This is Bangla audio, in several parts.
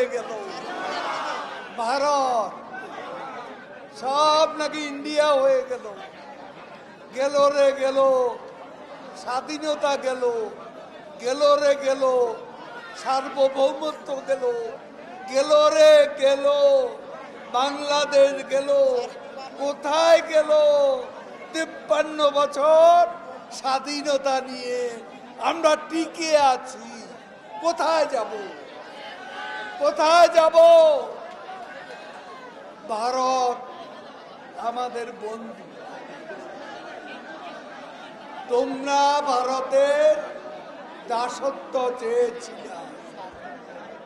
হয়ে গেল ভারত, সব নাকি ইন্ডিয়া হয়ে গেল। গেল রে গেল, স্বাধীনতা গেল, গেল রে গেল, সার্বভৌমত্ব গেল, গেল রে গেল, বাংলাদেশ গেল। কোথায় গেল 53 বছর স্বাধীনতা নিয়ে আমরা টিকে আছি? কোথায় যাব? কোথায় যাব? ভারত আমাদের বন্ধু। তোমরা ভারতের দাসত্ব চেয়েছিল,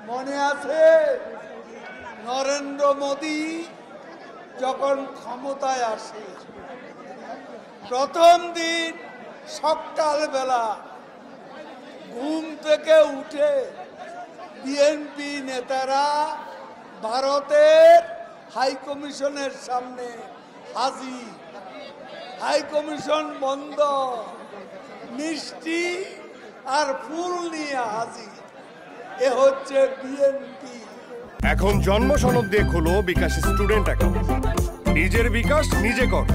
মনে আছে? নরেন্দ্র মোদী যখন ক্ষমতায় আসে, প্রথম দিন সকালবেলা ঘুম থেকে উঠে বিএনপি নেতারা ভারতের হাই কমিশনের সামনে হাজির। হাই কমিশন বন্ধ, মিষ্টি আর ফুল নিয়ে হাজির। এ হচ্ছে বিএনপি। এখন জন্ম সনদ দিয়ে খোলো বিকাশ স্টুডেন্ট অ্যাকাউন্ট। নিজের বিকাশ নিজে কর।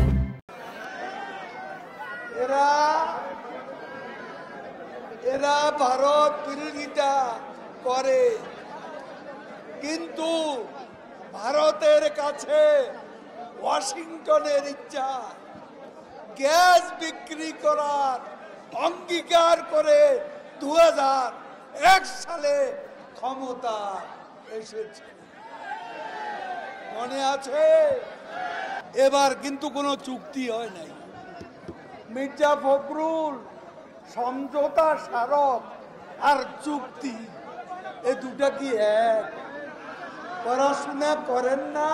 এরা ভারত বিরোধিতা করে, কিন্তু ভারতের কাছে ওয়াশিংটনের ইচ্ছা গ্যাস বিক্রি করার অঙ্গীকার করে 2001 সালে ক্ষমতা এসেছে, মনে আছে? এবার কিন্তু কোনো চুক্তি হয় নাই। মির্জা ফখরুল সমঝোতা স্মারক আর চুক্তি, এ দুটা কি এক? পড়াশোনা করেন না?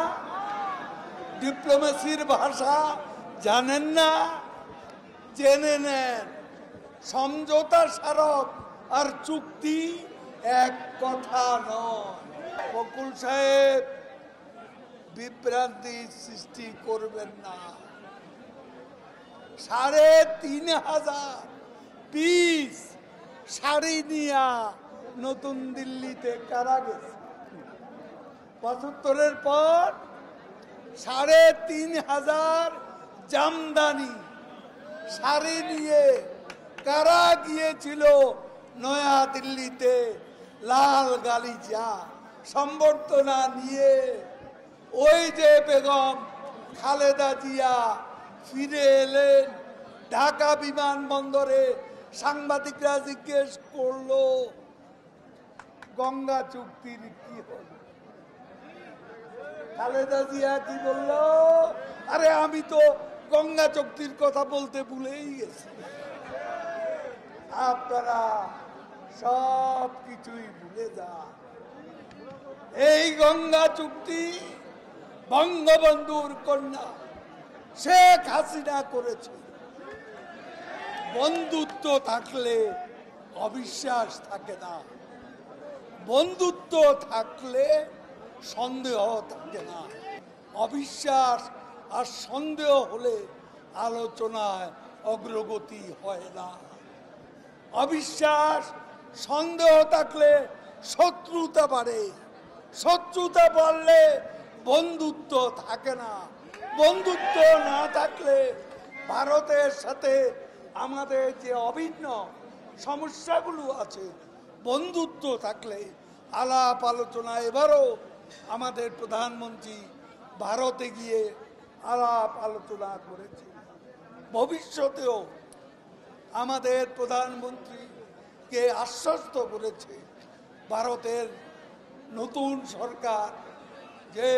ডিপ্লোমেসির ভাষা জানেন না? জেনে নেন, সমঝোতা স্মারক আর চুক্তি এক কথা নয়। ফখরুল সাহেব, বিভ্রান্তি সৃষ্টি করবেন না। 3500 পিস শাড়ি নিয়া নতুন দিল্লিতে কারা গেছে? 75-এর পর 3500 জামদানি শাড়ি নিয়ে কারা গিয়েছিল নয়া দিল্লিতে লাল গালিচা সম্বর্ধনা নিয়ে? ওই যে বেগম খালেদা জিয়া ফিরে এলেন, ঢাকা বিমানবন্দরে সাংবাদিকরা জিজ্ঞেস করলো গঙ্গা চুক্তির কি হল? খালেদা জিয়া কি বলল? আরে আমি তো গঙ্গা চুক্তির কথা বলতে ভুলেই গেছি। আপনারা সব কিছুই ভুলে যান। এই গঙ্গা চুক্তি বঙ্গবন্ধুর কন্যা শেখ হাসিনা করেছে। বন্ধুত্ব থাকলে অবিশ্বাস থাকে না, বন্ধুত্ব থাকলে সন্দেহ থাকে না। অবিশ্বাস আর সন্দেহ হলে আলোচনায় অগ্রগতি হয় না। অবিশ্বাস সন্দেহ থাকলে শত্রুতা বাড়ে, শত্রুতা বাড়লে বন্ধুত্ব থাকে না। বন্ধুত্ব না থাকলে ভারতের সাথে আমাদের যে অভিন্ন সমস্যাগুলো আছে, বন্ধুত্ব থাকলে আলাপ আলোচনা। এবারও আমাদের প্রধানমন্ত্রী ভারতে গিয়ে আলাপ আলোচনা করেছে। ভবিষ্যতেও আমাদের প্রধানমন্ত্রীকে আশ্বস্ত করেছে ভারতের নতুন সরকার যে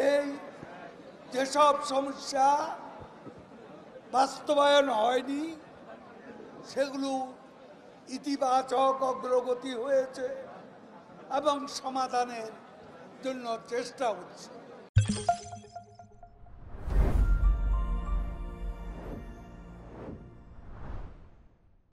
এই যেসব সমস্যা বাস্তবায়ন হয়নি সেগুলো ইতিবাচক অগ্রগতি হয়েছে এবং সমাধানের জন্য চেষ্টা হচ্ছে।